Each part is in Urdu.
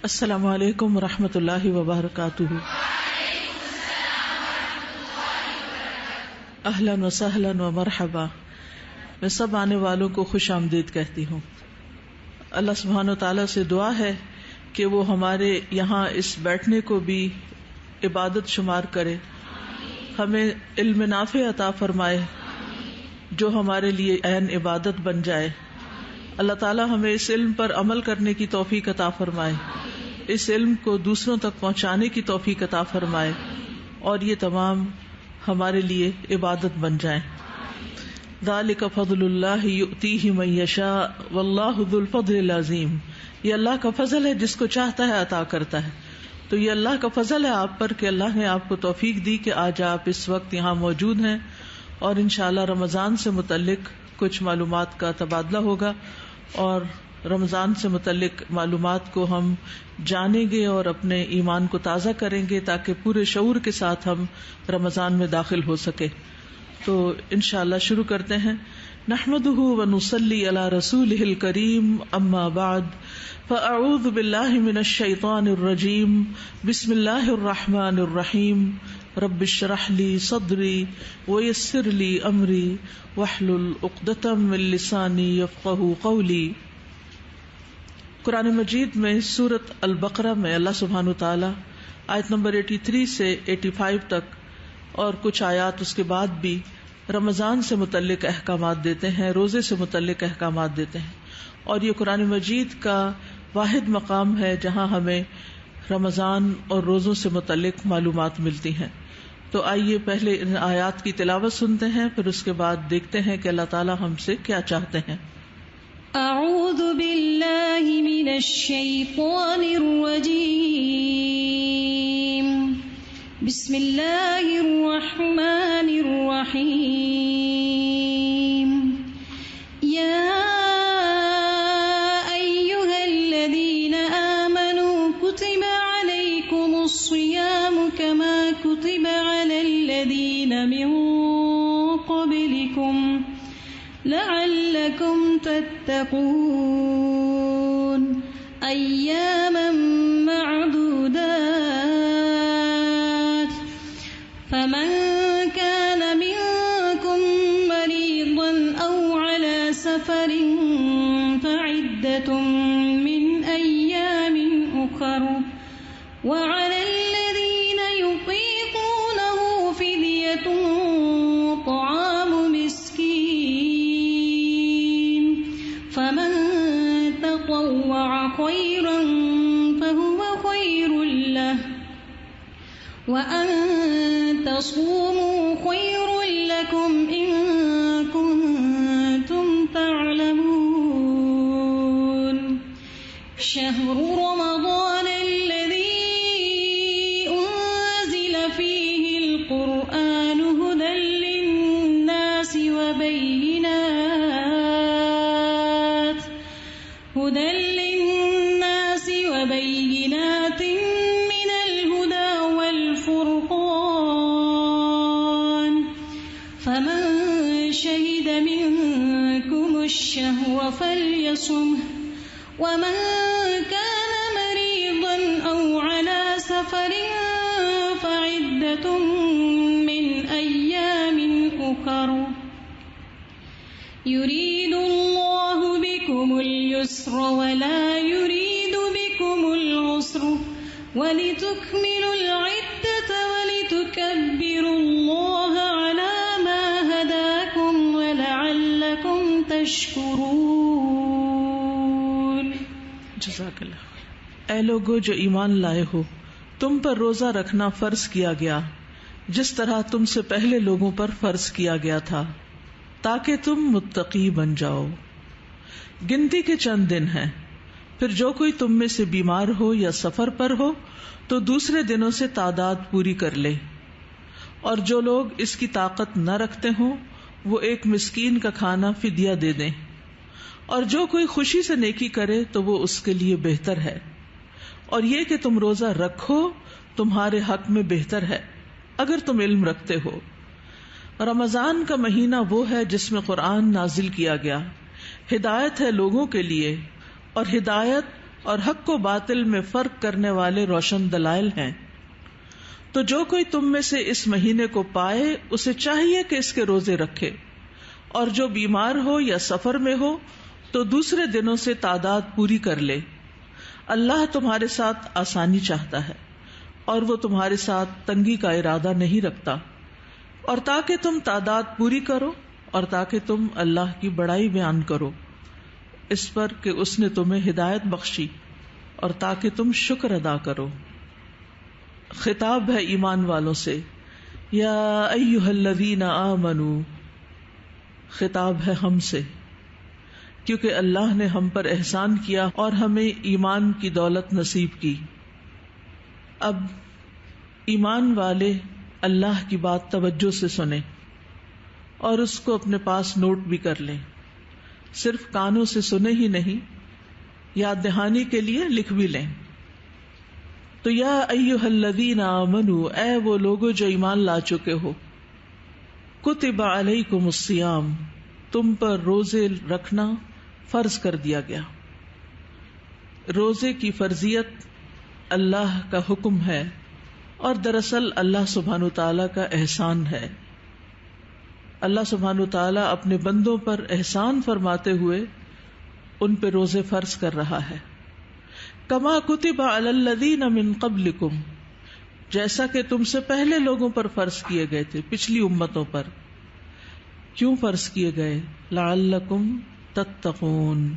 السلام علیکم ورحمۃ اللہ وبرکاتہ۔ اہلا وسہلا ومرحبا۔ میں سب آنے والوں کو خوش آمدید کہتی ہوں۔ اللہ سبحانہ وتعالیٰ سے دعا ہے کہ وہ ہمارے یہاں اس بیٹھنے کو بھی عبادت شمار کرے، ہمیں علم نافع عطا فرمائے جو ہمارے لیے عین عبادت بن جائے۔ اللہ تعالیٰ ہمیں اس علم پر عمل کرنے کی توفیق عطا فرمائے، اس علم کو دوسروں تک پہنچانے کی توفیق عطا فرمائے، اور یہ تمام ہمارے لیے عبادت بن جائیں۔ ذالک فضل اللہ یؤتیہ من یشاء واللہ ذو الفضل العظیم۔ یہ اللہ کا فضل ہے، جس کو چاہتا ہے عطا کرتا ہے۔ تو یہ اللہ کا فضل ہے آپ پر کہ اللہ نے آپ کو توفیق دی کہ آج آپ اس وقت یہاں موجود ہیں، اور انشاءاللہ رمضان سے متعلق کچھ معلومات کا تبادلہ ہوگا، اور رمضان سے متعلق معلومات کو ہم جانیں گے اور اپنے ایمان کو تازہ کریں گے تاکہ پورے شعور کے ساتھ ہم رمضان میں داخل ہو سکے۔ تو انشاءاللہ شروع کرتے ہیں۔ نحمدہ ونصلی علی رسولہ الکریم، اما بعد فاعوذ باللہ من الشیطان الرجیم، بسم اللہ الرحمن الرحیم۔ رب اشرح لی صدری ویسر لی امری واحلل عقدۃ من لسانی یفقہوا قولی۔ قرآن مجید میں سورۃ البقرہ میں اللہ سبحانہ وتعالی آیت نمبر 83 سے 85 تک اور کچھ آیات اس کے بعد بھی رمضان سے متعلق احکامات دیتے ہیں، روزے سے متعلق احکامات دیتے ہیں، اور یہ قرآن مجید کا واحد مقام ہے جہاں ہمیں رمضان اور روزوں سے متعلق معلومات ملتی ہیں۔ تو آئیے پہلے ان آیات کی تلاوت سنتے ہیں، پھر اس کے بعد دیکھتے ہیں کہ اللہ تعالی ہم سے کیا چاہتے ہیں۔ اعوذ باللہ من الشیطان الرجیم، بسم اللہ الرحمن الرحیم۔ یا ایہا الذین آمنوا کتب علیکم الصیام کما کتب علی الذین من قبلکم لعلکم تتقون ایاما معدودات، فمن كان منكم مريضا أو على سفر فعدة من أيام أخر، وعلى الذين يطيقونه فدية طعام مسكين، فمن تطوع خيرا فهو خير له، وأن تصوموا خير لكم إن كنتم تعلمون۔ شهر رمضان الذي أنزل فيه القرآن هدى للناس وبينات من الهدى والفرقان، فمن شهد منكم الشهر فليصمه، ومن كان مريضا أو على سفر فعدة من أيام أخر، يريد الله بكم اليسر ولا يريد بكم العسر، ولتكملوا العدة ولتكبروا الله على ما هداكم ولعلكم تشكرون۔ جزاک اللہ۔ اے لوگو جو ایمان لائے ہو، تم پر روزہ رکھنا فرض کیا گیا جس طرح تم سے پہلے لوگوں پر فرض کیا گیا تھا، تاکہ تم متقی بن جاؤ۔ گنتی کے چند دن ہیں، پھر جو کوئی تم میں سے بیمار ہو یا سفر پر ہو تو دوسرے دنوں سے تعداد پوری کر لے، اور جو لوگ اس کی طاقت نہ رکھتے ہوں وہ ایک مسکین کا کھانا فدیہ دے دیں، اور جو کوئی خوشی سے نیکی کرے تو وہ اس کے لیے بہتر ہے، اور یہ کہ تم روزہ رکھو تمہارے حق میں بہتر ہے اگر تم علم رکھتے ہو۔ رمضان کا مہینہ وہ ہے جس میں قرآن نازل کیا گیا، ہدایت ہے لوگوں کے لیے، اور ہدایت اور حق و باطل میں فرق کرنے والے روشن دلائل ہیں. تو جو کوئی تم میں سے اس مہینے کو پائے اسے چاہیے کہ اس کے روزے رکھے، اور جو بیمار ہو یا سفر میں ہو تو دوسرے دنوں سے تعداد پوری کر لے. اللہ تمہارے ساتھ آسانی چاہتا ہے اور وہ تمہارے ساتھ تنگی کا ارادہ نہیں رکھتا. اور تاکہ تم تعداد پوری کرو اور تاکہ تم اللہ کی بڑائی بیان کرو اس پر کہ اس نے تمہیں ہدایت بخشی، اور تاکہ تم شکر ادا کرو. خطاب ہے ایمان والوں سے، یا ایھا الذین آمنوا، خطاب ہے ہم سے، کیونکہ اللہ نے ہم پر احسان کیا اور ہمیں ایمان کی دولت نصیب کی. اب ایمان والے اللہ کی بات توجہ سے سنیں اور اس کو اپنے پاس نوٹ بھی کر لیں. صرف کانوں سے سنے ہی نہیں، یاد دہانی کے لیے لکھ بھی لیں. تو یا ایھا الذین آمنوا، اے وہ لوگو جو ایمان لا چکے ہو، کتب علیکم الصیام، تم پر روزے رکھنا فرض کر دیا گیا. روزے کی فرضیت اللہ کا حکم ہے اور دراصل اللہ سبحانہ وتعالی کا احسان ہے. اللہ سبحانہ وتعالی اپنے بندوں پر احسان فرماتے ہوئے ان پہ روزے فرض کر رہا ہے. کما کتب علی الذین من قبلکم، جیسا کہ تم سے پہلے لوگوں پر فرض کیے گئے تھے، پچھلی امتوں پر. کیوں فرض کیے گئے؟ لعلکم تتقون،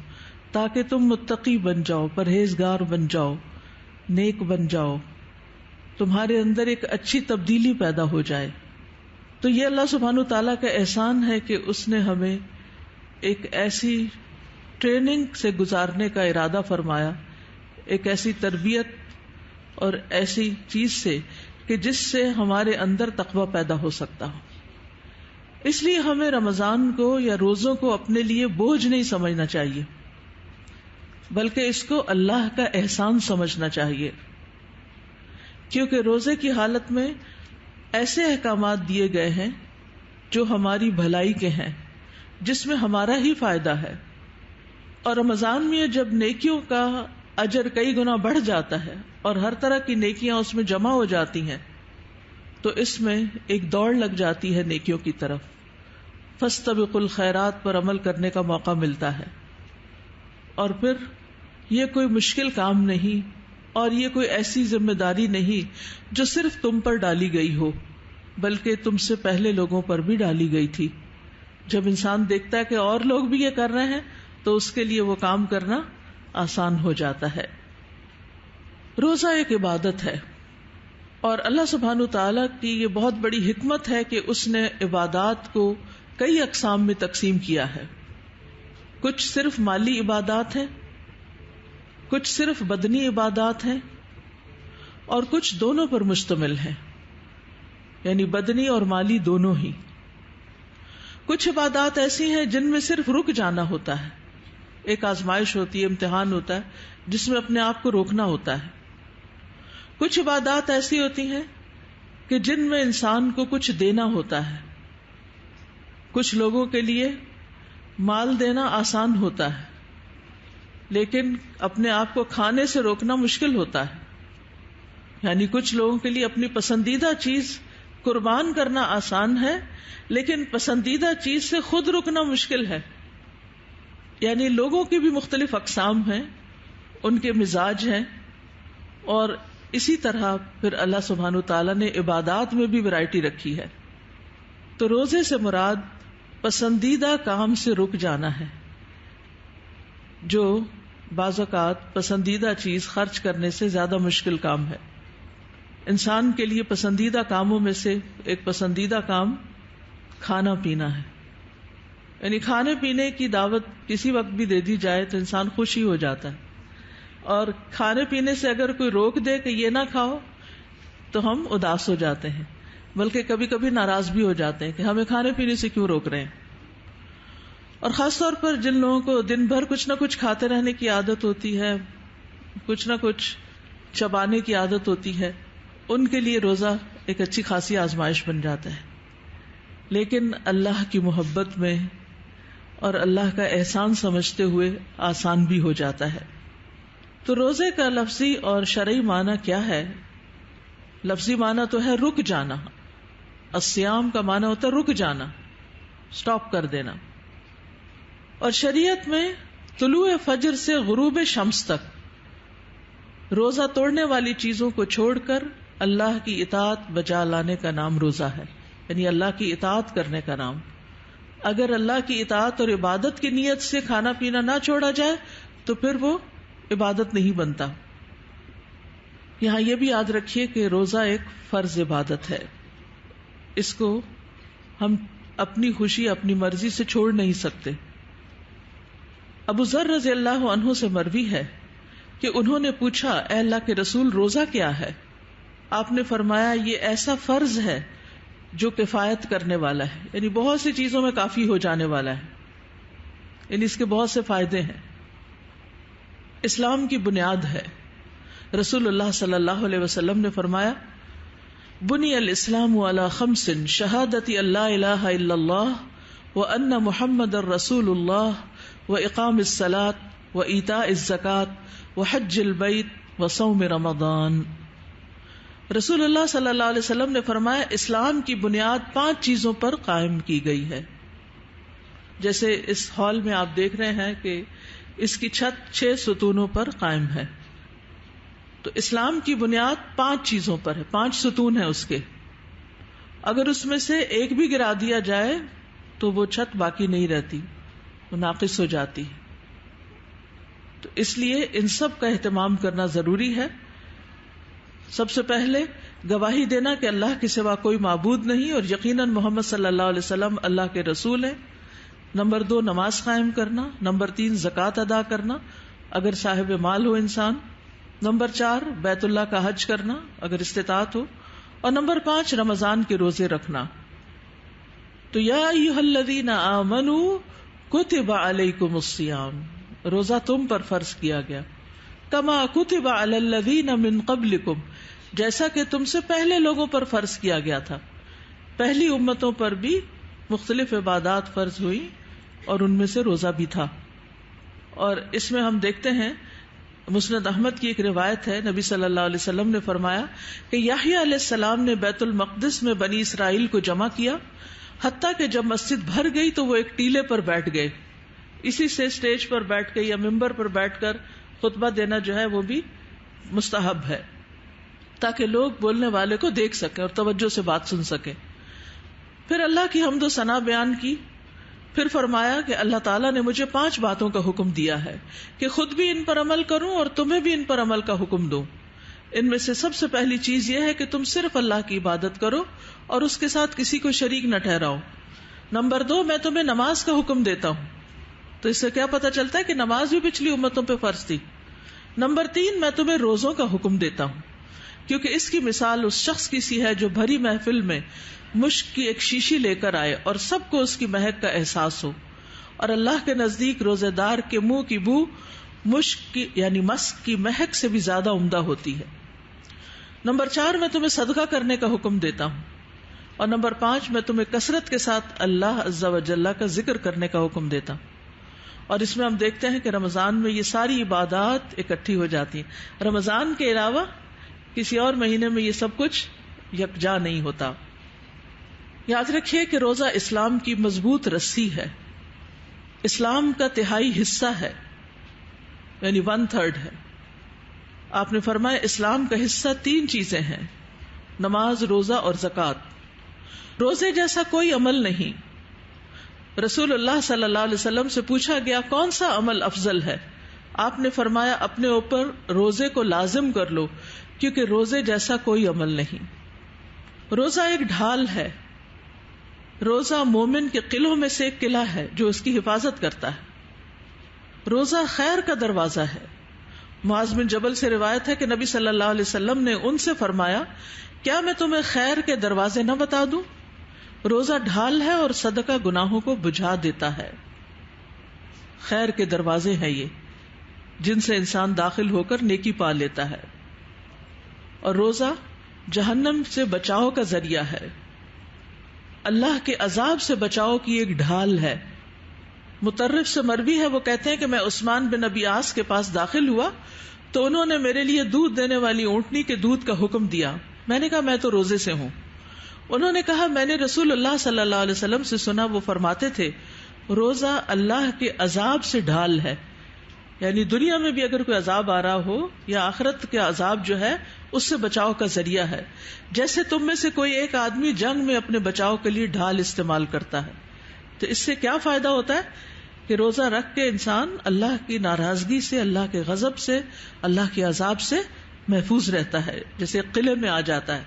تاکہ تم متقی بن جاؤ، پرہیزگار بن جاؤ، نیک بن جاؤ، تمہارے اندر ایک اچھی تبدیلی پیدا ہو جائے. تو یہ اللہ سبحانہ تعالیٰ کا احسان ہے کہ اس نے ہمیں ایک ایسی ٹریننگ سے گزارنے کا ارادہ فرمایا، ایک ایسی تربیت اور ایسی چیز سے کہ جس سے ہمارے اندر تقویٰ پیدا ہو سکتا ہو. اس لیے ہمیں رمضان کو یا روزوں کو اپنے لیے بوجھ نہیں سمجھنا چاہیے، بلکہ اس کو اللہ کا احسان سمجھنا چاہیے. کیونکہ روزے کی حالت میں ایسے احکامات دیے گئے ہیں جو ہماری بھلائی کے ہیں، جس میں ہمارا ہی فائدہ ہے. اور رمضان میں جب نیکیوں کا اجر کئی گنا بڑھ جاتا ہے اور ہر طرح کی نیکیاں اس میں جمع ہو جاتی ہیں تو اس میں ایک دوڑ لگ جاتی ہے نیکیوں کی طرف. فاستبقوا الخیرات پر عمل کرنے کا موقع ملتا ہے. اور پھر یہ کوئی مشکل کام نہیں اور یہ کوئی ایسی ذمہ داری نہیں جو صرف تم پر ڈالی گئی ہو، بلکہ تم سے پہلے لوگوں پر بھی ڈالی گئی تھی. جب انسان دیکھتا ہے کہ اور لوگ بھی یہ کر رہے ہیں تو اس کے لیے وہ کام کرنا آسان ہو جاتا ہے. روزہ ایک عبادت ہے اور اللہ سبحانہ تعالیٰ کی یہ بہت بڑی حکمت ہے کہ اس نے عبادات کو کئی اقسام میں تقسیم کیا ہے. کچھ صرف مالی عبادات ہیں، کچھ صرف بدنی عبادات ہیں، اور کچھ دونوں پر مشتمل ہیں، یعنی بدنی اور مالی دونوں ہی. کچھ عبادات ایسی ہیں جن میں صرف رک جانا ہوتا ہے، ایک آزمائش ہوتی ہے، امتحان ہوتا ہے جس میں اپنے آپ کو روکنا ہوتا ہے. کچھ عبادات ایسی ہوتی ہیں کہ جن میں انسان کو کچھ دینا ہوتا ہے. کچھ لوگوں کے لیے مال دینا آسان ہوتا ہے لیکن اپنے آپ کو کھانے سے روکنا مشکل ہوتا ہے. یعنی کچھ لوگوں کے لیے اپنی پسندیدہ چیز قربان کرنا آسان ہے لیکن پسندیدہ چیز سے خود رکنا مشکل ہے. یعنی لوگوں کی بھی مختلف اقسام ہیں، ان کے مزاج ہیں، اور اسی طرح پھر اللہ سبحانہ تعالیٰ نے عبادات میں بھی ورائٹی رکھی ہے. تو روزے سے مراد پسندیدہ کام سے رک جانا ہے، جو بعض اوقات پسندیدہ چیز خرچ کرنے سے زیادہ مشکل کام ہے. انسان کے لیے پسندیدہ کاموں میں سے ایک پسندیدہ کام کھانا پینا ہے. یعنی کھانے پینے کی دعوت کسی وقت بھی دے دی جائے تو انسان خوشی ہو جاتا ہے، اور کھانے پینے سے اگر کوئی روک دے کہ یہ نہ کھاؤ تو ہم اداس ہو جاتے ہیں، بلکہ کبھی کبھی ناراض بھی ہو جاتے ہیں کہ ہمیں کھانے پینے سے کیوں روک رہے ہیں. اور خاص طور پر جن لوگوں کو دن بھر کچھ نہ کچھ کھاتے رہنے کی عادت ہوتی ہے، کچھ نہ کچھ چبانے کی عادت ہوتی ہے، ان کے لیے روزہ ایک اچھی خاصی آزمائش بن جاتا ہے. لیکن اللہ کی محبت میں اور اللہ کا احسان سمجھتے ہوئے آسان بھی ہو جاتا ہے. تو روزے کا لفظی اور شرعی معنی کیا ہے؟ لفظی معنی تو ہے رک جانا. الصیام کا معنی ہوتا ہے رک جانا، سٹاپ کر دینا. اور شریعت میں طلوع فجر سے غروب شمس تک روزہ توڑنے والی چیزوں کو چھوڑ کر اللہ کی اطاعت بجا لانے کا نام روزہ ہے، یعنی اللہ کی اطاعت کرنے کا نام. اگر اللہ کی اطاعت اور عبادت کی نیت سے کھانا پینا نہ چھوڑا جائے تو پھر وہ عبادت نہیں بنتا. یہاں یہ بھی یاد رکھیے کہ روزہ ایک فرض عبادت ہے، اس کو ہم اپنی خوشی اپنی مرضی سے چھوڑ نہیں سکتے. ابو ذر رضی اللہ عنہ سے مروی ہے کہ انہوں نے پوچھا، اے اللہ کے رسول، روزہ کیا ہے؟ آپ نے فرمایا، یہ ایسا فرض ہے جو کفایت کرنے والا ہے، یعنی بہت سی چیزوں میں کافی ہو جانے والا ہے، یعنی اس کے بہت سے فائدے ہیں. اسلام کی بنیاد ہے. رسول اللہ صلی اللہ علیہ وسلم نے فرمایا، بنی الاسلام علی خمس شہادت اللہ الہ الا اللہ وان محمد رسول اللہ واقام الصلاۃ وایتاء الزکاۃ وحج البیت وصوم رمضان. رسول اللہ صلی اللہ علیہ وسلم نے فرمایا، اسلام کی بنیاد 5 چیزوں پر قائم کی گئی ہے. جیسے اس ہال میں آپ دیکھ رہے ہیں کہ اس کی چھت 6 ستونوں پر قائم ہے. تو اسلام کی بنیاد 5 چیزوں پر ہے، 5 ستون ہیں اس کے. اگر اس میں سے ایک بھی گرا دیا جائے تو وہ چھت باقی نہیں رہتی، وہ ناقص ہو جاتی. تو اس لیے ان سب کا اہتمام کرنا ضروری ہے. سب سے پہلے گواہی دینا کہ اللہ کے سوا کوئی معبود نہیں اور یقیناً محمد صلی اللہ علیہ وسلم اللہ کے رسول ہیں. نمبر 2 نماز قائم کرنا. نمبر 3 زکوٰۃ ادا کرنا اگر صاحب مال ہو انسان. نمبر 4 بیت اللہ کا حج کرنا اگر استطاعت ہو. اور نمبر 5 رمضان کے روزے رکھنا. تو یا ایھا الذین آمنوا کتب علیکم الصیام، روزہ تم پر فرض کیا گیا. کما کتب علی الذین من قبلکم، جیسا کہ تم سے پہلے لوگوں پر فرض کیا گیا تھا. پہلی امتوں پر بھی مختلف عبادات فرض ہوئی اور ان میں سے روزہ بھی تھا. اور اس میں ہم دیکھتے ہیں مسند احمد کی ایک روایت ہے، نبی صلی اللہ علیہ وسلم نے فرمایا کہ یحییٰ علیہ السلام نے بیت المقدس میں بنی اسرائیل کو جمع کیا، حتیٰ کہ جب مسجد بھر گئی تو وہ ایک ٹیلے پر بیٹھ گئے. اسی سے اسٹیج پر بیٹھ کے یا ممبر پر بیٹھ کر خطبہ دینا جو ہے وہ بھی مستحب ہے، تاکہ لوگ بولنے والے کو دیکھ سکیں اور توجہ سے بات سن سکیں. پھر اللہ کی حمد و ثنا بیان کی. پھر فرمایا کہ اللہ تعالیٰ نے مجھے 5 باتوں کا حکم دیا ہے کہ خود بھی ان پر عمل کروں اور تمہیں بھی ان پر عمل کا حکم دوں. ان میں سے سب سے پہلی چیز یہ ہے کہ تم صرف اللہ کی عبادت کرو اور اس کے ساتھ کسی کو شریک نہ ٹھہراؤ. نمبر 2 میں تمہیں نماز کا حکم دیتا ہوں. تو اس سے کیا پتا چلتا ہے کہ نماز بھی پچھلی امتوں پہ فرض تھی. نمبر 3 میں تمہیں روزوں کا حکم دیتا ہوں، کیونکہ اس کی مثال اس شخص کی سی ہے جو بھری محفل میں مشک کی ایک شیشی لے کر آئے اور سب کو اس کی مہک کا احساس ہو. اور اللہ کے نزدیک روزے دار کے منہ کی بو مشک کی یعنی مسک کی مہک سے بھی زیادہ عمدہ ہوتی ہے. نمبر 4 میں تمہیں صدقہ کرنے کا حکم دیتا ہوں. اور نمبر 5 میں تمہیں کثرت کے ساتھ اللہ عز و جل کا ذکر کرنے کا حکم دیتا ہوں. اور اس میں ہم دیکھتے ہیں کہ رمضان میں یہ ساری عبادات اکٹھی ہو جاتی ہیں. رمضان کے علاوہ کسی اور مہینے میں یہ سب کچھ یکجا نہیں ہوتا. یاد رکھیے کہ روزہ اسلام کی مضبوط رسی ہے، اسلام کا 1/3 حصہ ہے، یعنی 1/3 ہے. آپ نے فرمایا اسلام کا حصہ 3 چیزیں ہیں، نماز، روزہ اور زکوٰۃ. روزے جیسا کوئی عمل نہیں. رسول اللہ صلی اللہ علیہ وسلم سے پوچھا گیا کون سا عمل افضل ہے؟ آپ نے فرمایا اپنے اوپر روزے کو لازم کر لو، کیونکہ روزے جیسا کوئی عمل نہیں. روزہ ایک ڈھال ہے. روزہ مومن کے قلعوں میں سے ایک قلعہ ہے جو اس کی حفاظت کرتا ہے. روزہ خیر کا دروازہ ہے. معاذ بن جبل سے روایت ہے کہ نبی صلی اللہ علیہ وسلم نے ان سے فرمایا کیا میں تمہیں خیر کے دروازے نہ بتا دوں؟ روزہ ڈھال ہے اور صدقہ گناہوں کو بجھا دیتا ہے. خیر کے دروازے ہیں یہ جن سے انسان داخل ہو کر نیکی پا لیتا ہے. اور روزہ جہنم سے بچاؤ کا ذریعہ ہے، اللہ کے عذاب سے بچاؤ کی ایک ڈھال ہے. مطرف سے مروی ہے، وہ کہتے ہیں کہ میں عثمان بن ابی عاص کے پاس داخل ہوا تو انہوں نے میرے لیے دودھ دینے والی اونٹنی کے دودھ کا حکم دیا. میں نے کہا میں تو روزے سے ہوں. انہوں نے کہا میں نے رسول اللہ صلی اللہ علیہ وسلم سے سنا وہ فرماتے تھے روزہ اللہ کے عذاب سے ڈھال ہے. یعنی دنیا میں بھی اگر کوئی عذاب آ رہا ہو یا آخرت کے عذاب جو ہے اس سے بچاؤ کا ذریعہ ہے. جیسے تم میں سے کوئی ایک آدمی جنگ میں اپنے بچاؤ کے لیے ڈھال استعمال کرتا ہے. تو اس سے کیا فائدہ ہوتا ہے کہ روزہ رکھ کے انسان اللہ کی ناراضگی سے، اللہ کے غضب سے، اللہ کے عذاب سے محفوظ رہتا ہے، جیسے قلعے میں آ جاتا ہے.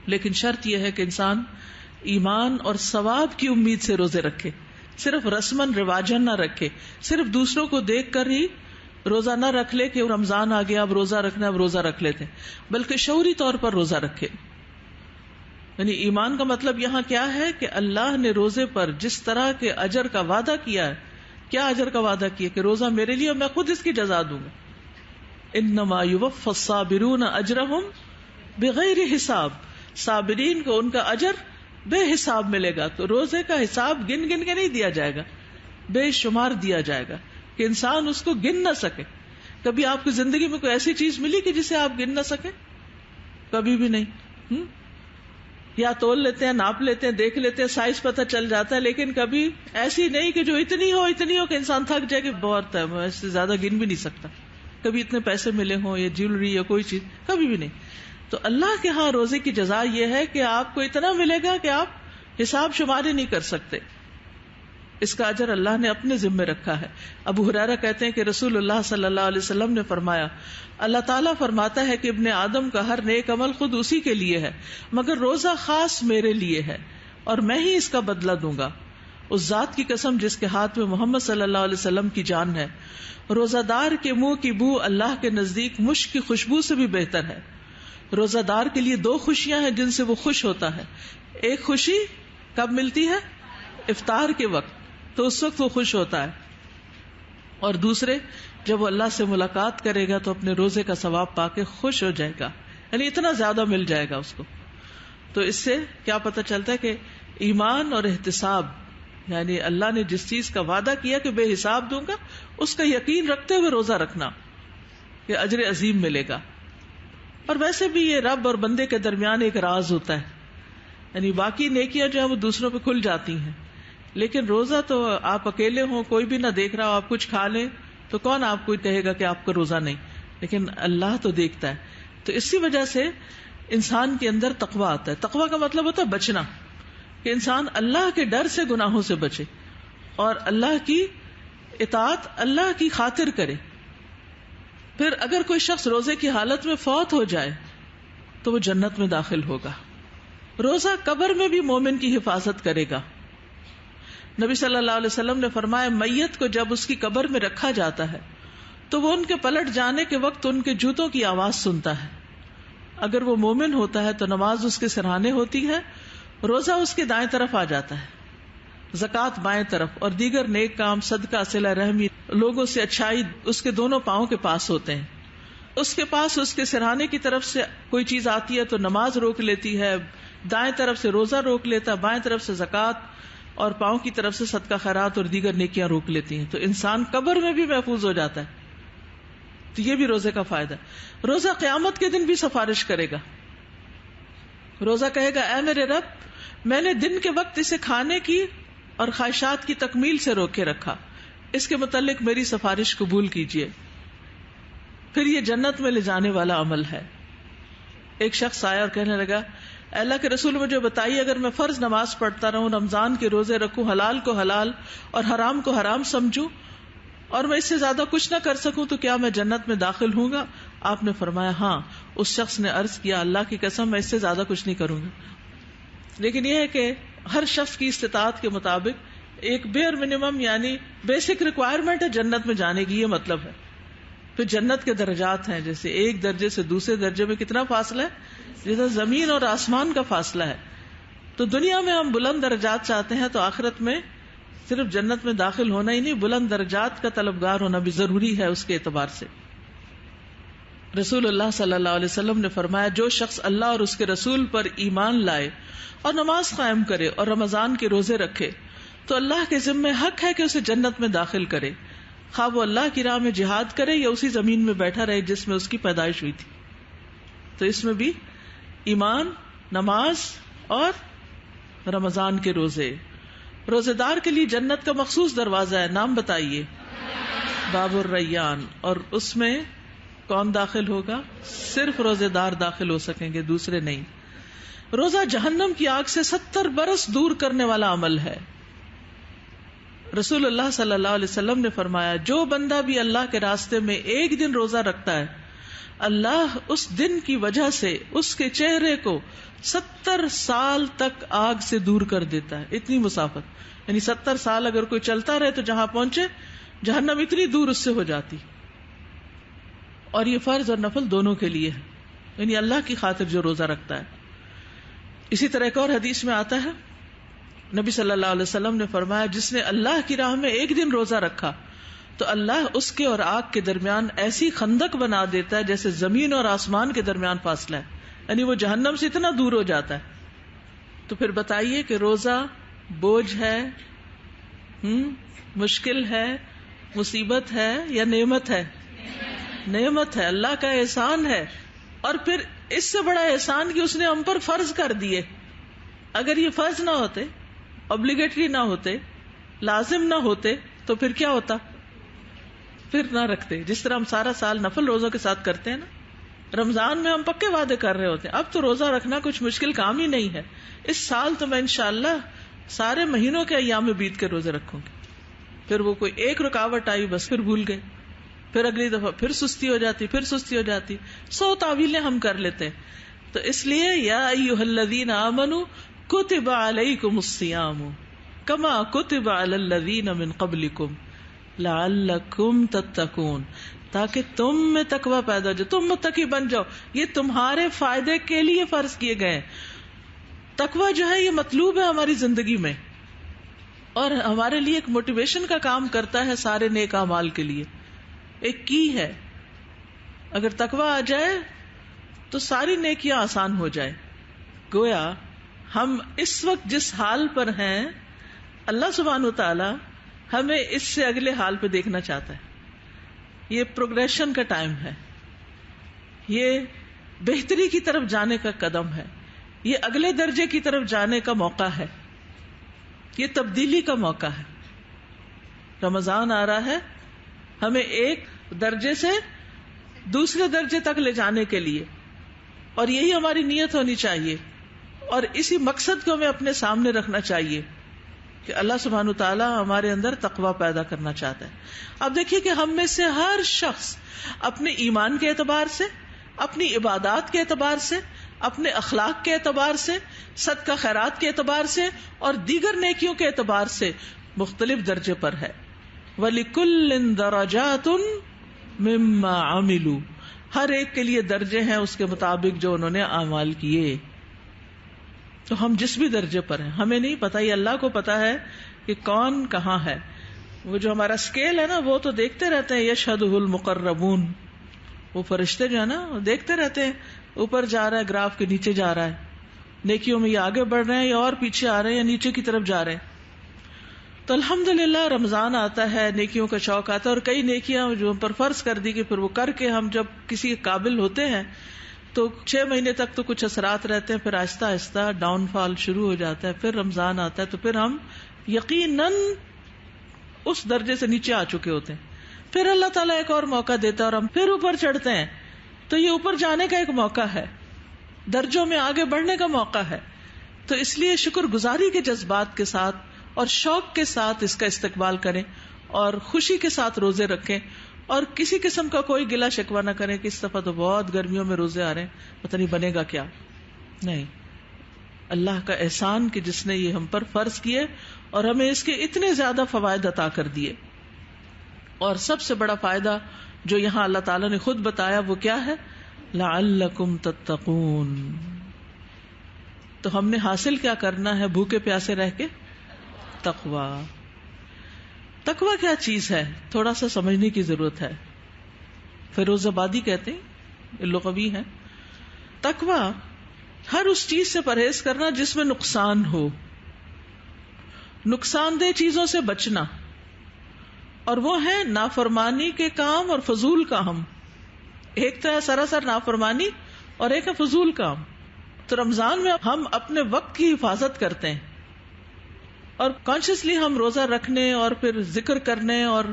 لیکن شرط یہ ہے کہ انسان ایمان اور ثواب کی امید سے روزے رکھے، صرف رسمن رواجن نہ رکھے، صرف دوسروں کو دیکھ کر ہی روزہ نہ رکھ لے کہ رمضان آ گیا اب روزہ رکھنا، اب روزہ رکھ لیتے، بلکہ شعوری طور پر روزہ رکھے. یعنی ایمان کا مطلب یہاں کیا ہے کہ اللہ نے روزے پر جس طرح کے اجر کا وعدہ کیا ہے، کیا اجر کا وعدہ کیا کہ روزہ میرے لیے میں خود اس کی جزا دوں گا. انما یوفی الصابرون اجرہم بغیر حساب، صابرین کو ان کا اجر بے حساب ملے گا. تو روزے کا حساب گن گن کے نہیں دیا جائے گا، بے شمار دیا جائے گا کہ انسان اس کو گن نہ سکے. کبھی آپ کی زندگی میں کوئی ایسی چیز ملی کہ جسے آپ گن نہ سکے؟ کبھی بھی نہیں. یا تول لیتے ہیں، ناپ لیتے ہیں، دیکھ لیتے ہیں، سائز پتہ چل جاتا ہے، لیکن کبھی ایسی نہیں کہ جو اتنی ہو کہ انسان تھک جائے کہ بہت ہے، میں اس سے زیادہ گن بھی نہیں سکتا. کبھی اتنے پیسے ملے ہوں یا جیولری یا کوئی چیز، کبھی بھی نہیں. تو اللہ کے ہاں روزے کی جزا یہ ہے کہ آپ کو اتنا ملے گا کہ آپ حساب شماری نہیں کر سکتے. اس کا اجر اللہ نے اپنے ذمے رکھا ہے. ابو ہریرہ کہتے ہیں کہ رسول اللہ صلی اللہ علیہ وسلم نے فرمایا اللہ تعالیٰ فرماتا ہے کہ ابن آدم کا ہر نیک عمل خود اسی کے لیے ہے، مگر روزہ خاص میرے لیے ہے اور میں ہی اس کا بدلہ دوں گا. اس ذات کی قسم جس کے ہاتھ میں محمد صلی اللہ علیہ وسلم کی جان ہے، روزہ دار کے منہ کی بو اللہ کے نزدیک مشک کی خوشبو سے بھی بہتر ہے. روزہ دار کے لیے 2 خوشیاں ہیں جن سے وہ خوش ہوتا ہے. ایک خوشی کب ملتی ہے؟ افطار کے وقت، تو اس وقت وہ خوش ہوتا ہے. اور دوسرے جب وہ اللہ سے ملاقات کرے گا تو اپنے روزے کا ثواب پا کے خوش ہو جائے گا، یعنی اتنا زیادہ مل جائے گا اس کو. تو اس سے کیا پتہ چلتا ہے کہ ایمان اور احتساب، یعنی اللہ نے جس چیز کا وعدہ کیا کہ بے حساب دوں گا، اس کا یقین رکھتے ہوئے روزہ رکھنا کہ اجر عظیم ملے گا. اور ویسے بھی یہ رب اور بندے کے درمیان ایک راز ہوتا ہے، یعنی باقی نیکیاں جو ہیں وہ دوسروں پہ کھل جاتی ہیں، لیکن روزہ تو آپ اکیلے ہوں، کوئی بھی نہ دیکھ رہا ہو، آپ کچھ کھا لیں تو کون آپ کو کہے گا کہ آپ کا روزہ نہیں، لیکن اللہ تو دیکھتا ہے. تو اسی وجہ سے انسان کے اندر تقویٰ آتا ہے. تقویٰ کا مطلب ہوتا ہے بچنا، کہ انسان اللہ کے ڈر سے گناہوں سے بچے اور اللہ کی اطاعت اللہ کی خاطر کرے. پھر اگر کوئی شخص روزے کی حالت میں فوت ہو جائے تو وہ جنت میں داخل ہوگا. روزہ قبر میں بھی مومن کی حفاظت کرے گا. نبی صلی اللہ علیہ وسلم نے فرمایا میت کو جب اس کی قبر میں رکھا جاتا ہے تو وہ ان کے پلٹ جانے کے وقت ان کے جوتوں کی آواز سنتا ہے. اگر وہ مومن ہوتا ہے تو نماز اس کے سرہانے ہوتی ہے، روزہ اس کے دائیں طرف آ جاتا ہے، زکوٰۃ بائیں طرف، اور دیگر نیک کام، صدقہ، صلہ رحمی، لوگوں سے اچھائی اس کے دونوں پاؤں کے پاس ہوتے ہیں. اس کے پاس اس کے سرہانے کی طرف سے کوئی چیز آتی ہے تو نماز روک لیتی ہے، دائیں طرف سے روزہ روک لیتا ہے، بائیں طرف سے زکوٰۃ اور پاؤں کی طرف سے صدقہ خیرات اور دیگر نیکیاں روک لیتی ہیں. تو انسان قبر میں بھی محفوظ ہو جاتا ہے. تو یہ بھی روزے کا فائدہ. روزہ قیامت کے دن بھی سفارش کرے گا. روزہ کہے گا اے میرے رب، میں نے دن کے وقت اسے کھانے کی اور خواہشات کی تکمیل سے روکے رکھا، اس کے متعلق میری سفارش قبول کیجیے. پھر یہ جنت میں لے جانے والا عمل ہے. ایک شخص آیا اور کہنے لگا اے اللہ کے رسول مجھے بتائیے، اگر میں فرض نماز پڑھتا رہوں، رمضان کے روزے رکھوں، حلال کو حلال اور حرام کو حرام سمجھوں اور میں اس سے زیادہ کچھ نہ کر سکوں تو کیا میں جنت میں داخل ہوں گا؟ آپ نے فرمایا ہاں. اس شخص نے عرض کیا اللہ کی قسم میں اس سے زیادہ کچھ نہیں کروں گا. لیکن یہ ہے کہ ہر شخص کی استطاعت کے مطابق ایک بیئر منیمم یعنی بیسک ریکوائرمنٹ ہے جنت میں جانے کی، یہ مطلب ہے. پھر جنت کے درجات ہیں، جیسے ایک درجے سے دوسرے درجے میں کتنا فاصلہ ہے، جیسے زمین اور آسمان کا فاصلہ ہے. تو دنیا میں ہم بلند درجات چاہتے ہیں تو آخرت میں صرف جنت میں داخل ہونا ہی نہیں، بلند درجات کا طلبگار ہونا بھی ضروری ہے اس کے اعتبار سے. رسول اللہ صلی اللہ علیہ وسلم نے فرمایا جو شخص اللہ اور اس کے رسول پر ایمان لائے اور نماز قائم کرے اور رمضان کے روزے رکھے تو اللہ کے ذمہ حق ہے کہ اسے جنت میں داخل کرے. خواہ وہ اللہ کی راہ میں جہاد کرے یا اسی زمین میں بیٹھا رہے جس میں اس کی پیدائش ہوئی تھی. تو اس میں بھی ایمان، نماز اور رمضان کے روزے. روزے دار کے لیے جنت کا مخصوص دروازہ ہے، نام بتائیے. باب الریان. اور اس میں کون داخل ہوگا؟ صرف روزے دار داخل ہو سکیں گے، دوسرے نہیں. روزہ جہنم کی آگ سے 70 برس دور کرنے والا عمل ہے. رسول اللہ صلی اللہ علیہ وسلم نے فرمایا جو بندہ بھی اللہ کے راستے میں ایک دن روزہ رکھتا ہے، اللہ اس دن کی وجہ سے اس کے چہرے کو 70 سال تک آگ سے دور کر دیتا ہے. اتنی مسافت، یعنی 70 سال اگر کوئی چلتا رہے تو جہاں پہنچے جہنم اتنی دور اس سے ہو جاتی. اور یہ فرض اور نفل دونوں کے لیے ہے، یعنی اللہ کی خاطر جو روزہ رکھتا ہے. اسی طرح ایک اور حدیث میں آتا ہے، نبی صلی اللہ علیہ وسلم نے فرمایا جس نے اللہ کی راہ میں ایک دن روزہ رکھا تو اللہ اس کے اور آگ کے درمیان ایسی خندق بنا دیتا ہے جیسے زمین اور آسمان کے درمیان فاصلہ ہے، یعنی وہ جہنم سے اتنا دور ہو جاتا ہے. تو پھر بتائیے کہ روزہ بوجھ ہے، مشکل ہے، مصیبت ہے یا نعمت ہے؟ نعمت ہے، اللہ کا احسان ہے. اور پھر اس سے بڑا احسان کہ اس نے ہم پر فرض کر دیے. اگر یہ فرض نہ ہوتے، اوبلیگیٹری نہ ہوتے، لازم نہ ہوتے تو پھر کیا ہوتا؟ پھر نہ رکھتے. جس طرح ہم سارا سال نفل روزوں کے ساتھ کرتے ہیں نا، رمضان میں ہم پکے وعدے کر رہے ہوتے ہیں اب تو روزہ رکھنا کچھ مشکل کام ہی نہیں ہے، اس سال تو میں انشاءاللہ سارے مہینوں کے ایام میں بیت کے روزے رکھوں گی. پھر وہ کوئی ایک رکاوٹ آئی، بس پھر بھول گئے، پھر اگلی دفعہ پھر سستی ہو جاتی، پھر سستی ہو جاتی، 100 تعویلیں ہم کر لیتے ہیں. تو اس لیے یا ایھا الذین آمنوا کتب علیکم الصیام کما کتب علی الذین من قبلکم لعلکم تتقون، تاکہ تم میں تقوی پیدا ہو جائے، تم متقی بن جاؤ. یہ تمہارے فائدے کے لیے فرض کیے گئے. تقوی جو ہے یہ مطلوب ہے ہماری زندگی میں، اور ہمارے لیے ایک موٹیویشن کا کام کرتا ہے سارے نیک اعمال کے لیے. ایک کی ہے، اگر تقوی آ جائے تو ساری نیکیاں آسان ہو جائے. گویا ہم اس وقت جس حال پر ہیں اللہ سبحانہ وتعالی ہمیں اس سے اگلے حال پہ دیکھنا چاہتا ہے. یہ پروگریشن کا ٹائم ہے، یہ بہتری کی طرف جانے کا قدم ہے، یہ اگلے درجے کی طرف جانے کا موقع ہے، یہ تبدیلی کا موقع ہے. رمضان آ رہا ہے ہمیں ایک درجے سے دوسرے درجے تک لے جانے کے لیے، اور یہی ہماری نیت ہونی چاہیے، اور اسی مقصد کو ہمیں اپنے سامنے رکھنا چاہیے کہ اللہ سبحانہ وتعالی ہمارے اندر تقوی پیدا کرنا چاہتا ہے. اب دیکھیے کہ ہم میں سے ہر شخص اپنے ایمان کے اعتبار سے، اپنی عبادات کے اعتبار سے، اپنے اخلاق کے اعتبار سے، صدقہ خیرات کے اعتبار سے اور دیگر نیکیوں کے اعتبار سے مختلف درجے پر ہے. وَلِكُلٍّ دَرَجَاتٌ مِّمَّا عَمِلُوا، ہر ایک کے لیے درجے ہیں اس کے مطابق جو انہوں نے اعمال کیے. تو ہم جس بھی درجے پر ہیں، ہمیں نہیں پتا، یہ اللہ کو پتا ہے کہ کون کہاں ہے. وہ جو ہمارا اسکیل ہے نا، وہ تو دیکھتے رہتے ہیں، یشہدہ المقربون، وہ فرشتے جو ہے نا وہ دیکھتے رہتے ہیں، اوپر جا رہا ہے گراف کے نیچے جا رہا ہے، نیکیوں میں یہ آگے بڑھ رہے ہیں یا اور پیچھے آ رہے ہیں یا نیچے کی طرف جا رہے ہیں. تو الحمدللہ رمضان آتا ہے، نیکیوں کا شوق آتا ہے، اور کئی نیکیاں جو ہم پر فرض کر دی کہ پھر وہ کر کے ہم جب کسی قابل ہوتے ہیں تو 6 مہینے تک تو کچھ اثرات رہتے ہیں، پھر آہستہ آہستہ ڈاؤن فال شروع ہو جاتا ہے. پھر رمضان آتا ہے تو پھر ہم یقیناً اس درجے سے نیچے آ چکے ہوتے ہیں. پھر اللہ تعالیٰ ایک اور موقع دیتا ہے اور ہم پھر اوپر چڑھتے ہیں. تو یہ اوپر جانے کا ایک موقع ہے، درجوں میں آگے بڑھنے کا موقع ہے. تو اس لیے شکر گزاری کے جذبات کے ساتھ اور شوق کے ساتھ اس کا استقبال کریں، اور خوشی کے ساتھ روزے رکھیں، اور کسی قسم کا کوئی گلا شکوہ نہ کریں کہ اس دفعہ تو بہت گرمیوں میں روزے آ رہے ہیں، پتہ نہیں بنے گا کیا. نہیں، اللہ کا احسان کہ جس نے یہ ہم پر فرض کیے اور ہمیں اس کے اتنے زیادہ فوائد عطا کر دیے. اور سب سے بڑا فائدہ جو یہاں اللہ تعالیٰ نے خود بتایا وہ کیا ہے؟ لعلکم تتقون. تو ہم نے حاصل کیا کرنا ہے بھوکے پیاسے رہ کے؟ تقوی. تقوی کیا چیز ہے؟ تھوڑا سا سمجھنے کی ضرورت ہے. فیروز آبادی کہتے ہیں، لغوی ہے، تقوی ہر اس چیز سے پرہیز کرنا جس میں نقصان ہو، نقصان دہ چیزوں سے بچنا، اور وہ ہے نافرمانی کے کام اور فضول کام. ایک تو ہے سراسر نافرمانی اور ایک ہے فضول کام. تو رمضان میں ہم اپنے وقت کی حفاظت کرتے ہیں اور کانشیسلی ہم روزہ رکھنے اور پھر ذکر کرنے اور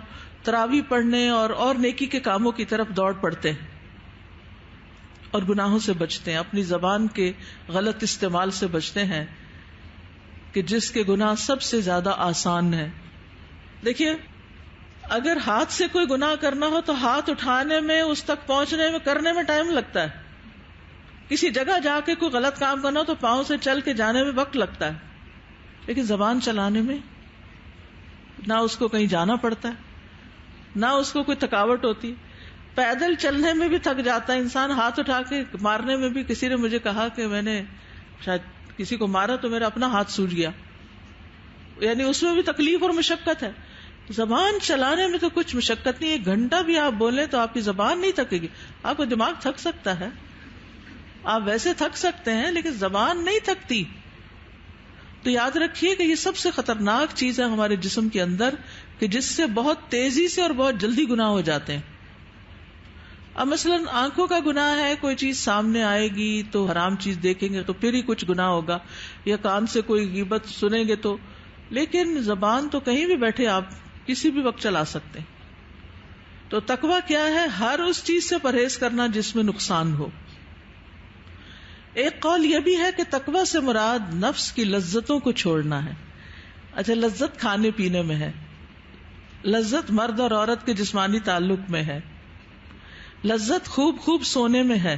تراویح پڑھنے اور نیکی کے کاموں کی طرف دوڑ پڑتے ہیں اور گناہوں سے بچتے ہیں, اپنی زبان کے غلط استعمال سے بچتے ہیں کہ جس کے گناہ سب سے زیادہ آسان ہے. دیکھیے, اگر ہاتھ سے کوئی گناہ کرنا ہو تو ہاتھ اٹھانے میں, اس تک پہنچنے میں, کرنے میں ٹائم لگتا ہے. کسی جگہ جا کے کوئی غلط کام کرنا ہو تو پاؤں سے چل کے جانے میں وقت لگتا ہے. لیکن زبان چلانے میں نہ اس کو کہیں جانا پڑتا ہے, نہ اس کو کوئی تھکاوٹ ہوتی. پیدل چلنے میں بھی تھک جاتا ہے انسان, ہاتھ اٹھا کے مارنے میں بھی. کسی نے مجھے کہا کہ میں نے شاید کسی کو مارا تو میرا اپنا ہاتھ سوج گیا, یعنی اس میں بھی تکلیف اور مشقت ہے. زبان چلانے میں تو کچھ مشقت نہیں. 1 گھنٹہ بھی آپ بولیں تو آپ کی زبان نہیں تھکے گی. آپ کا دماغ تھک سکتا ہے, آپ ویسے تھک سکتے ہیں, لیکن زبان نہیں تھکتی. تو یاد رکھیے کہ یہ سب سے خطرناک چیز ہے ہمارے جسم کے اندر, کہ جس سے بہت تیزی سے اور بہت جلدی گناہ ہو جاتے ہیں. اب مثلاً آنکھوں کا گناہ ہے, کوئی چیز سامنے آئے گی تو حرام چیز دیکھیں گے تو پھر ہی کچھ گناہ ہوگا, یا کان سے کوئی غیبت سنیں گے تو. لیکن زبان تو کہیں بھی بیٹھے آپ کسی بھی وقت چلا سکتے ہیں. تو تقویٰ کیا ہے؟ ہر اس چیز سے پرہیز کرنا جس میں نقصان ہو. ایک قول یہ بھی ہے کہ تقویٰ سے مراد نفس کی لذتوں کو چھوڑنا ہے. اچھا, لذت کھانے پینے میں ہے, لذت مرد اور عورت کے جسمانی تعلق میں ہے, لذت خوب سونے میں ہے.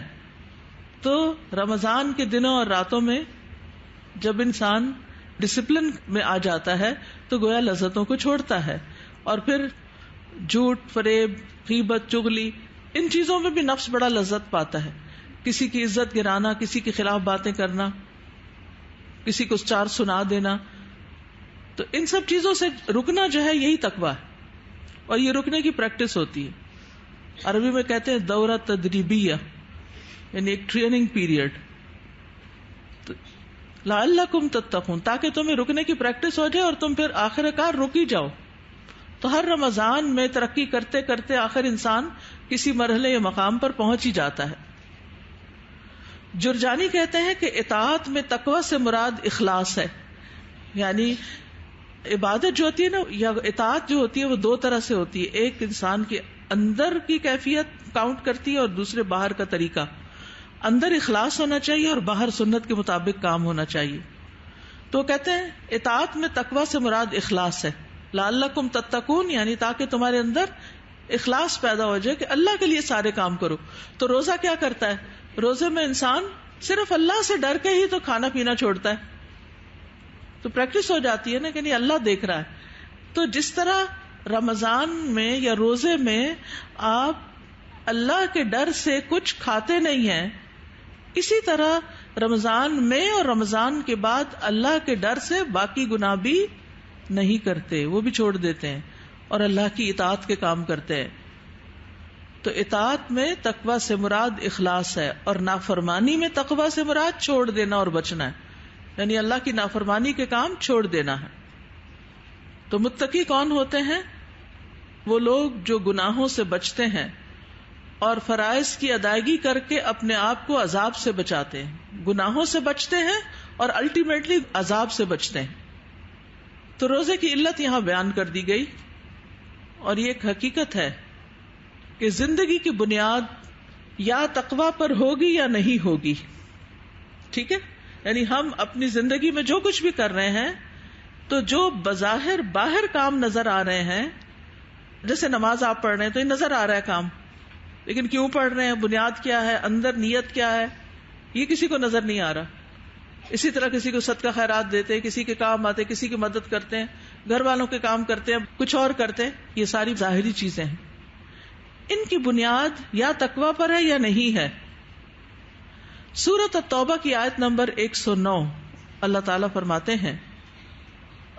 تو رمضان کے دنوں اور راتوں میں جب انسان ڈسپلن میں آ جاتا ہے تو گویا لذتوں کو چھوڑتا ہے, اور پھر جھوٹ, فریب, غیبت, چغلی, ان چیزوں میں بھی نفس بڑا لذت پاتا ہے. کسی کی عزت گرانا, کسی کے خلاف باتیں کرنا, کسی کو 4 سنا دینا. تو ان سب چیزوں سے رکنا جو ہے یہی تقویٰ ہے, اور یہ رکنے کی پریکٹس ہوتی ہے. عربی میں کہتے ہیں دورہ تدریبیہ, یعنی ایک ٹریننگ پیریڈ. لعلکم تتقون, تاکہ تمہیں رکنے کی پریکٹس ہو جائے اور تم پھر آخر کار رک ہی جاؤ. تو ہر رمضان میں ترقی کرتے کرتے آخر انسان کسی مرحلے یا مقام پر پہنچ ہی جاتا ہے. جرجانی کہتے ہیں کہ اطاعت میں تقویٰ سے مراد اخلاص ہے. یعنی عبادت جو ہوتی ہے نا, یا اطاعت جو ہوتی ہے, وہ 2 طرح سے ہوتی ہے. ایک انسان کے اندر کی کیفیت کاؤنٹ کرتی ہے, اور دوسرے باہر کا طریقہ. اندر اخلاص ہونا چاہیے اور باہر سنت کے مطابق کام ہونا چاہیے. تو کہتے ہیں اطاعت میں تقویٰ سے مراد اخلاص ہے. لعلکم تتقون, یعنی تاکہ تمہارے اندر اخلاص پیدا ہو جائے کہ اللہ کے لیے سارے کام کرو. تو روزہ کیا کرتا ہے؟ روزے میں انسان صرف اللہ سے ڈر کے ہی تو کھانا پینا چھوڑتا ہے. تو پریکٹس ہو جاتی ہے نا کہ نہیں, اللہ دیکھ رہا ہے. تو جس طرح رمضان میں یا روزے میں آپ اللہ کے ڈر سے کچھ کھاتے نہیں ہیں, اسی طرح رمضان میں اور رمضان کے بعد اللہ کے ڈر سے باقی گناہ بھی نہیں کرتے, وہ بھی چھوڑ دیتے ہیں اور اللہ کی اطاعت کے کام کرتے ہیں. تو اطاعت میں تقویٰ سے مراد اخلاص ہے, اور نافرمانی میں تقویٰ سے مراد چھوڑ دینا اور بچنا ہے, یعنی اللہ کی نافرمانی کے کام چھوڑ دینا ہے. تو متقی کون ہوتے ہیں؟ وہ لوگ جو گناہوں سے بچتے ہیں اور فرائض کی ادائیگی کر کے اپنے آپ کو عذاب سے بچاتے ہیں. گناہوں سے بچتے ہیں اور الٹیمیٹلی عذاب سے بچتے ہیں. تو روزے کی علت یہاں بیان کر دی گئی, اور یہ ایک حقیقت ہے کہ زندگی کی بنیاد یا تقویٰ پر ہوگی یا نہیں ہوگی. ٹھیک ہے, یعنی ہم اپنی زندگی میں جو کچھ بھی کر رہے ہیں, تو جو بظاہر باہر کام نظر آ رہے ہیں, جیسے نماز آپ پڑھ رہے ہیں تو یہ نظر آ رہا ہے کام, لیکن کیوں پڑھ رہے ہیں, بنیاد کیا ہے, اندر نیت کیا ہے, یہ کسی کو نظر نہیں آ رہا. اسی طرح کسی کو صدقہ خیرات دیتے, کسی کے کام آتے, کسی کی مدد کرتے ہیں, گھر والوں کے کام کرتے ہیں, کچھ اور کرتے ہیں, یہ ساری ظاہری چیزیں ہیں. ان کی بنیاد یا تقویٰ پر ہے یا نہیں ہے. سورۃ التوبہ کی آیت نمبر 109 اللہ تعالیٰ فرماتے ہیں,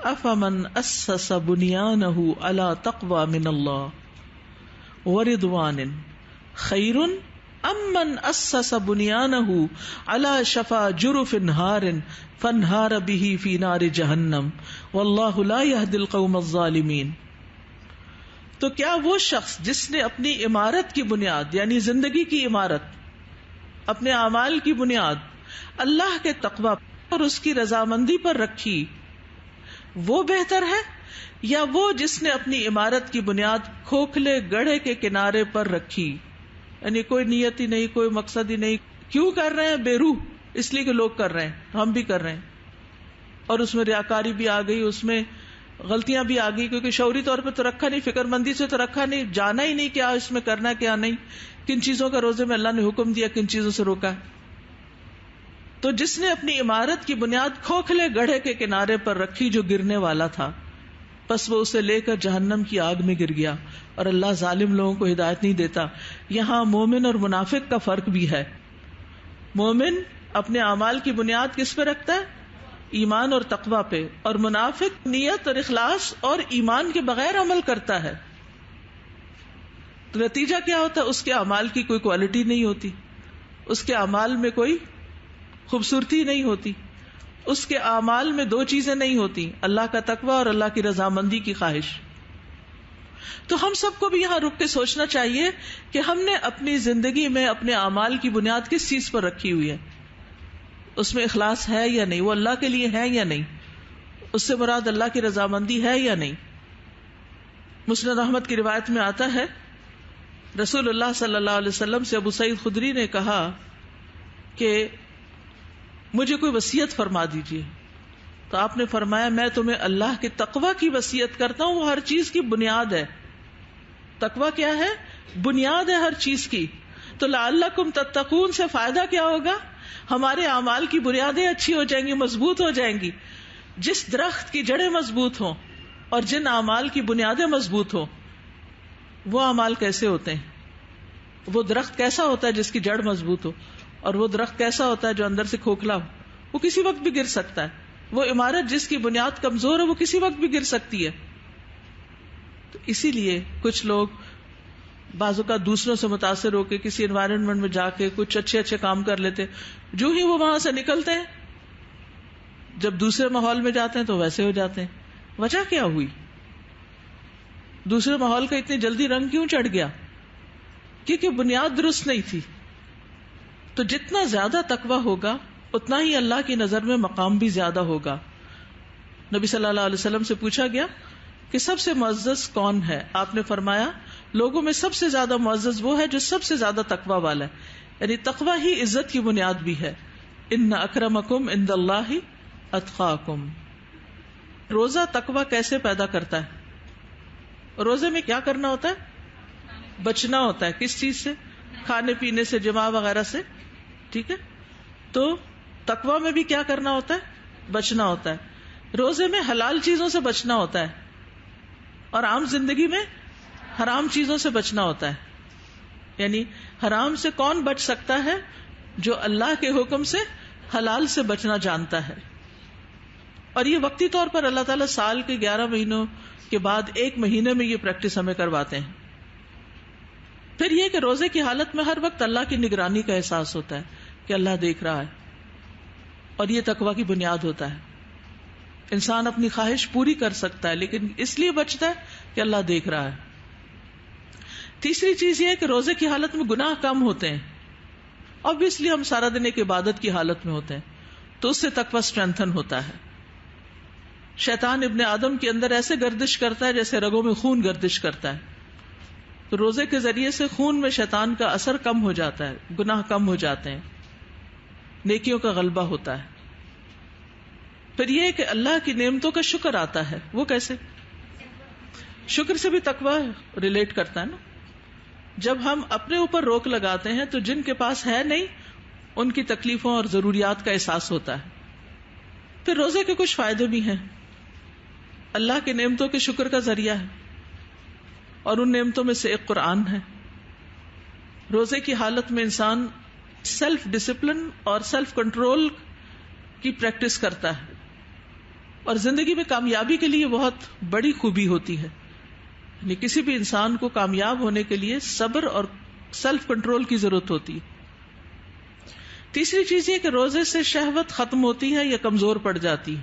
افمن اسس بنیانہ علی تقوی من اللہ ورضوان خیر ام من اسس بنیانہ علی شفا جرف ہار فانہار بہ فی نار جہنم واللہ لا یہدی القوم الظالمین. تو کیا وہ شخص جس نے اپنی عمارت کی بنیاد یعنی زندگی کی عمارت اپنے اعمال کی بنیاد اللہ کے تقوی اور اس کی رضامندی پر رکھی وہ بہتر ہے یا وہ جس نے اپنی عمارت کی بنیاد کھوکھلے گڑھے کے کنارے پر رکھی؟ یعنی کوئی نیت ہی نہیں، کوئی مقصد ہی نہیں، کیوں کر رہے ہیں؟ بے روح، اس لیے کہ لوگ کر رہے ہیں، ہم بھی کر رہے ہیں، اور اس میں ریاکاری بھی آ گئی، اس میں غلطیاں بھی آ گئی، کیونکہ شعوری طور پہ تو رکھا نہیں، فکر مندی سے تو رکھا نہیں، جانا ہی نہیں کیا اس میں کرنا کیا نہیں، کن چیزوں کا روزے میں اللہ نے حکم دیا، کن چیزوں سے روکا ہے۔ تو جس نے اپنی عمارت کی بنیاد کھوکھلے گڑھے کے کنارے پر رکھی جو گرنے والا تھا، بس وہ اسے لے کر جہنم کی آگ میں گر گیا، اور اللہ ظالم لوگوں کو ہدایت نہیں دیتا۔ یہاں مومن اور منافق کا فرق بھی ہے۔ مومن اپنے اعمال کی بنیاد کس پہ رکھتا ہے؟ ایمان اور تقوی پہ، اور منافق نیت اور اخلاص اور ایمان کے بغیر عمل کرتا ہے۔ تو نتیجہ کیا ہوتا ہے؟ اس کے اعمال کی کوئی کوالٹی نہیں ہوتی، اس کے اعمال میں کوئی خوبصورتی نہیں ہوتی، اس کے اعمال میں دو چیزیں نہیں ہوتی، اللہ کا تقوی اور اللہ کی رضامندی کی خواہش۔ تو ہم سب کو بھی یہاں رک کے سوچنا چاہیے کہ ہم نے اپنی زندگی میں اپنے اعمال کی بنیاد کس چیز پر رکھی ہوئی ہے، اس میں اخلاص ہے یا نہیں، وہ اللہ کے لیے ہے یا نہیں، اس سے مراد اللہ کی رضامندی ہے یا نہیں۔ مسند احمد کی روایت میں آتا ہے، رسول اللہ صلی اللہ علیہ وسلم سے ابو سعید خدری نے کہا کہ مجھے کوئی وصیت فرما دیجیے، تو آپ نے فرمایا میں تمہیں اللہ کے تقوی کی وصیت کرتا ہوں، وہ ہر چیز کی بنیاد ہے۔ تقوی کیا ہے؟ بنیاد ہے ہر چیز کی۔ تو لعلکم تتقون سے فائدہ کیا ہوگا؟ ہمارے اعمال کی بنیادیں اچھی ہو جائیں گی، مضبوط ہو جائیں گی۔ جس درخت کی جڑیں مضبوط ہوں اور جن اعمال کی بنیادیں مضبوط ہوں، وہ اعمال کیسے ہوتے ہیں؟ وہ درخت کیسا ہوتا ہے جس کی جڑ مضبوط ہو، اور وہ درخت کیسا ہوتا ہے جو اندر سے کھوکھلا ہو؟ وہ کسی وقت بھی گر سکتا ہے۔ وہ عمارت جس کی بنیاد کمزور ہے وہ کسی وقت بھی گر سکتی ہے۔ تو اسی لیے کچھ لوگ بعض اوقات دوسروں سے متاثر ہو کے کسی انوائرمنٹ میں جا کے کچھ اچھے اچھے کام کر لیتے، جو ہی وہ وہاں سے نکلتے ہیں جب دوسرے ماحول میں جاتے ہیں تو ویسے ہو جاتے ہیں۔ وجہ کیا ہوئی؟ دوسرے ماحول کا اتنی جلدی رنگ کیوں چڑھ گیا؟ کیونکہ بنیاد درست نہیں تھی۔ تو جتنا زیادہ تقویٰ ہوگا اتنا ہی اللہ کی نظر میں مقام بھی زیادہ ہوگا۔ نبی صلی اللہ علیہ وسلم سے پوچھا گیا کہ سب سے معزز کون ہے؟ آپ نے فرمایا لوگوں میں سب سے زیادہ معزز وہ ہے جو سب سے زیادہ تقویٰ والا ہے، یعنی تقویٰ ہی عزت کی بنیاد بھی ہے۔ ان اکرمکم عند اللہ اتقاکم۔ روزہ تقویٰ کیسے پیدا کرتا ہے؟ روزے میں کیا کرنا ہوتا ہے؟ بچنا ہوتا ہے۔ کس چیز سے؟ کھانے پینے سے، جماع وغیرہ سے، ٹھیک ہے۔ تو تقویٰ میں بھی کیا کرنا ہوتا ہے؟ بچنا ہوتا ہے۔ روزے میں حلال چیزوں سے بچنا ہوتا ہے، اور عام زندگی میں حرام چیزوں سے بچنا ہوتا ہے۔ یعنی حرام سے کون بچ سکتا ہے؟ جو اللہ کے حکم سے حلال سے بچنا جانتا ہے۔ اور یہ وقتی طور پر اللہ تعالیٰ سال کے 11 مہینوں کے بعد ایک مہینے میں یہ پریکٹس ہمیں کرواتے ہیں۔ پھر یہ کہ روزے کی حالت میں ہر وقت اللہ کی نگرانی کا احساس ہوتا ہے کہ اللہ دیکھ رہا ہے، اور یہ تقویٰ کی بنیاد ہوتا ہے۔ انسان اپنی خواہش پوری کر سکتا ہے لیکن اس لیے بچتا ہے کہ اللہ دیکھ رہا ہے۔ تیسری چیز یہ ہے کہ روزے کی حالت میں گناہ کم ہوتے ہیں، obviously ہم سارا دن ایک عبادت کی حالت میں ہوتے ہیں، تو اس سے تقویٰ اسٹرینتھن ہوتا ہے۔ شیطان ابن آدم کے اندر ایسے گردش کرتا ہے جیسے رگوں میں خون گردش کرتا ہے، تو روزے کے ذریعے سے خون میں شیطان کا اثر کم ہو جاتا ہے، گناہ کم ہو جاتے ہیں، نیکیوں کا غلبہ ہوتا ہے۔ پھر یہ کہ اللہ کی نعمتوں کا شکر آتا ہے۔ وہ کیسے؟ شکر سے بھی تقویٰ ریلیٹ کرتا ہے نا۔ جب ہم اپنے اوپر روک لگاتے ہیں تو جن کے پاس ہے نہیں ان کی تکلیفوں اور ضروریات کا احساس ہوتا ہے۔ پھر روزے کے کچھ فائدے بھی ہیں۔ اللہ کے نعمتوں کے شکر کا ذریعہ ہے، اور ان نعمتوں میں سے ایک قرآن ہے۔ روزے کی حالت میں انسان سیلف ڈسپلن اور سیلف کنٹرول کی پریکٹس کرتا ہے، اور زندگی میں کامیابی کے لیے بہت بڑی خوبی ہوتی ہے۔ یعنی کسی بھی انسان کو کامیاب ہونے کے لیے صبر اور سیلف کنٹرول کی ضرورت ہوتی ہے۔ تیسری چیز یہ کہ روزے سے شہوت ختم ہوتی ہے یا کمزور پڑ جاتی ہے،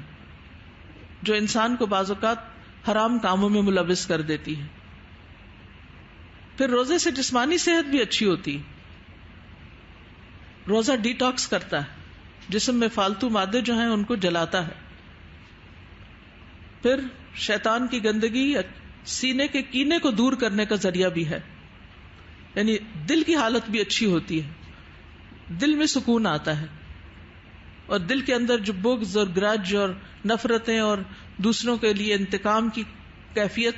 جو انسان کو بعض اوقات حرام کاموں میں ملوث کر دیتی ہے۔ پھر روزے سے جسمانی صحت بھی اچھی ہوتی. روزہ ڈیٹاکس کرتا ہے، جسم میں فالتو مادے جو ہیں ان کو جلاتا ہے. پھر شیطان کی گندگی یا سینے کے کینے کو دور کرنے کا ذریعہ بھی ہے، یعنی دل کی حالت بھی اچھی ہوتی ہے، دل میں سکون آتا ہے، اور دل کے اندر جو بغض اور گرج اور نفرتیں اور دوسروں کے لیے انتقام کی کیفیت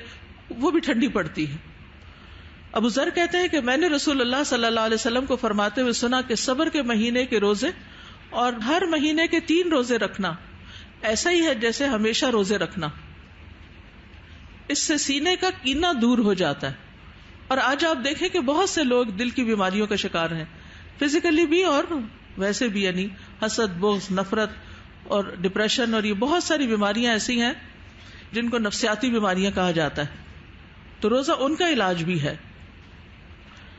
وہ بھی ٹھنڈی پڑتی ہے. ابو ذر کہتے ہیں کہ میں نے رسول اللہ صلی اللہ علیہ وسلم کو فرماتے ہوئے سنا کہ صبر کے مہینے کے روزے اور ہر مہینے کے 3 روزے رکھنا ایسا ہی ہے جیسے ہمیشہ روزے رکھنا. اس سے سینے کا کینہ دور ہو جاتا ہے. اور آج آپ دیکھیں کہ بہت سے لوگ دل کی بیماریوں کا شکار ہیں، فزیکلی بھی اور ویسے بھی، یعنی حسد، بغض، نفرت اور ڈپریشن، اور یہ بہت ساری بیماریاں ایسی ہیں جن کو نفسیاتی بیماریاں کہا جاتا ہے. تو روزہ ان کا علاج بھی ہے.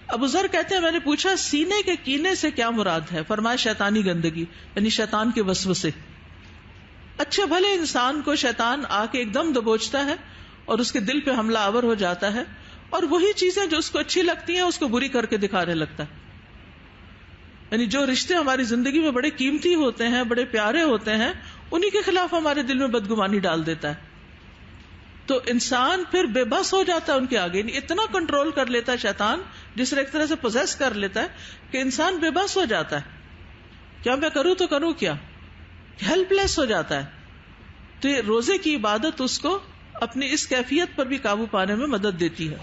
ابو ذر کہتے ہیں میں نے پوچھا سینے کے کینے سے کیا مراد ہے؟ فرمایا شیطانی گندگی، یعنی شیطان کے وسوسے. اچھے بھلے انسان کو شیطان آ کے ایک دم دبوچتا ہے اور اس کے دل پہ حملہ آور ہو جاتا ہے، اور وہی چیزیں جو اس کو اچھی لگتی ہیں اس کو بری کر کے دکھانے لگتا ہے. یعنی جو رشتے ہماری زندگی میں بڑے قیمتی ہوتے ہیں، بڑے پیارے ہوتے ہیں، انہی کے خلاف ہمارے دل میں بدگمانی ڈال دیتا ہے. تو انسان پھر بے بس ہو جاتا ہے ان کے آگے، اتنا کنٹرول کر لیتا ہے شیطان، جس طرح ایک طرح سے پوزیس کر لیتا ہے کہ انسان بے بس ہو جاتا ہے، کیا میں کروں تو کروں کیا، ہیلپ لیس ہو جاتا ہے. تو یہ روزے کی عبادت اس کو اپنی اس کیفیت پر بھی قابو پانے میں مدد دیتی ہے.